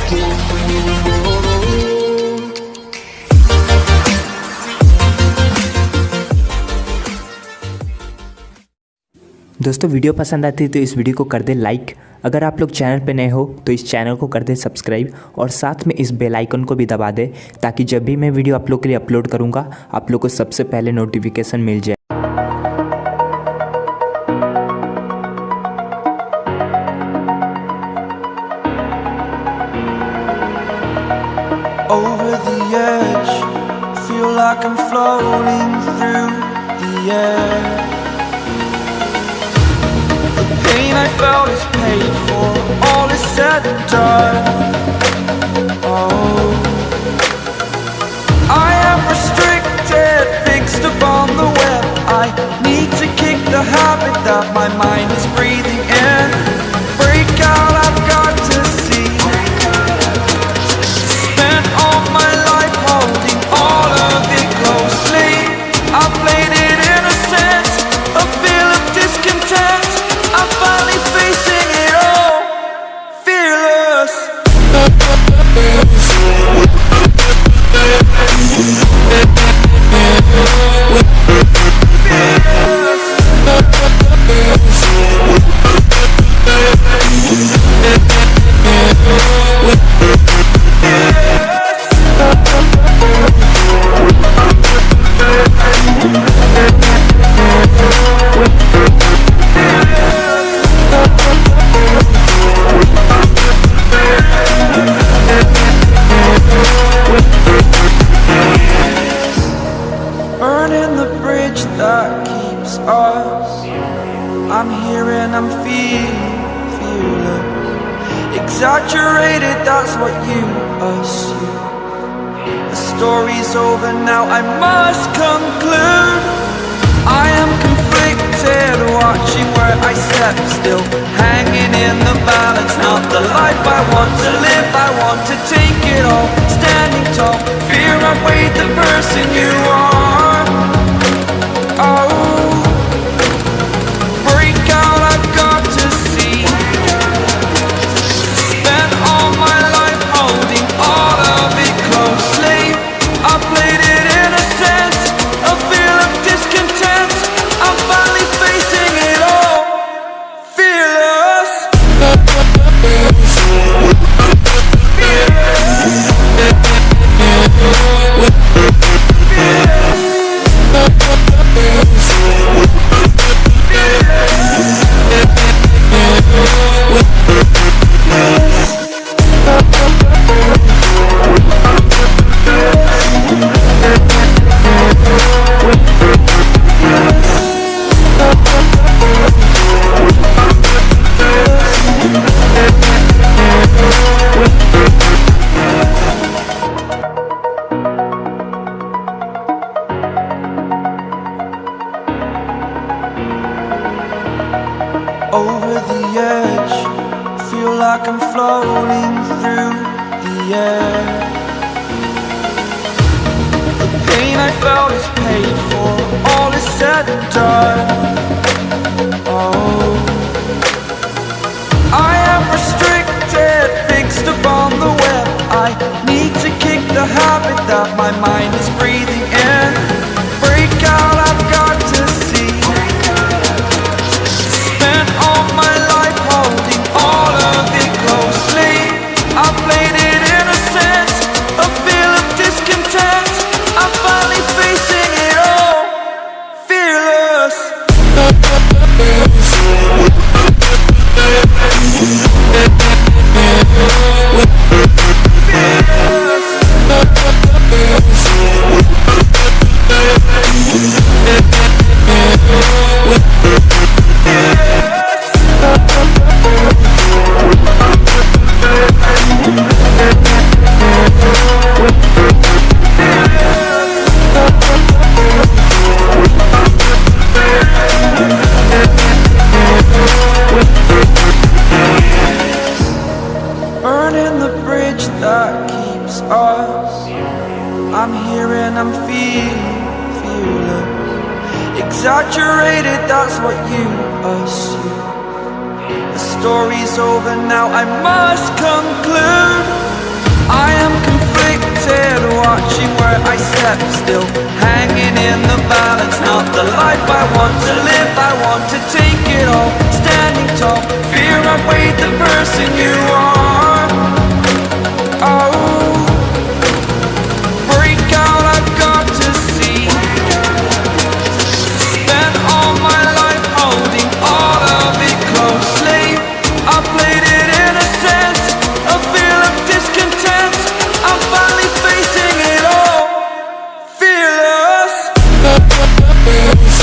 दोस्तों वीडियो पसंद आती है तो इस वीडियो को कर दे लाइक। अगर आप लोग चैनल पे नए हो तो इस चैनल को कर दे सब्सक्राइब और साथ में इस बेल आइकन को भी दबा दे ताकि जब भी मैं वीडियो आप लोग के लिए अपलोड करूँगा आप लोग को सबसे पहले नोटिफिकेशन मिल जाए। Over the edge, feel like I'm floating through the air. The pain I felt is paid for, all is said and done. Oh, I am restricted, fixed upon the web. I need to kick the habit that my mind is breathing in. Break out, I've got to see. All my life holding all of it closely. I played it innocent, a feel of discontent. I'm finally facing it all, fearless. Burning the bridge that keeps us. I'm here and I'm feeling fearless. Exaggerated, that's what you assume. The story's over now, I must conclude. I am conflicted, watching where I step still, hanging in the balance. Not the life I want to live, I want to take it all. Standing tall, fear I've weighed the person you are. Oh, break out, I've got to see. Spent all my life holding all of it closely. I played it innocent, a feel of discontent. I'm finally facing it all, fearless. Over the edge, feel like I'm floating through the air. The pain I felt is paid for, all is said and done. Oh, I am restricted, fixed upon the web. I need to kick the habit that my mind is breathing in. Break out, I've got to see. Spent all my life holding all of it closely. I played it innocent, a feel of discontent. I'm finally facing it all, fearless. Burning the bridge that keeps us. I'm here and I'm feeling fearless. Exaggerated, that's what you assume. The story's over now, I must conclude. step still, hanging in the balance. Not the life I want to live, I want to take it all, standing tall. Fear I weighed the person you are. Oh, break out, I've got to see. Spent all my life holding all of it closely. I played it in a sense, a feel of discontent. I'm finally facing it all, fearless. Fearless.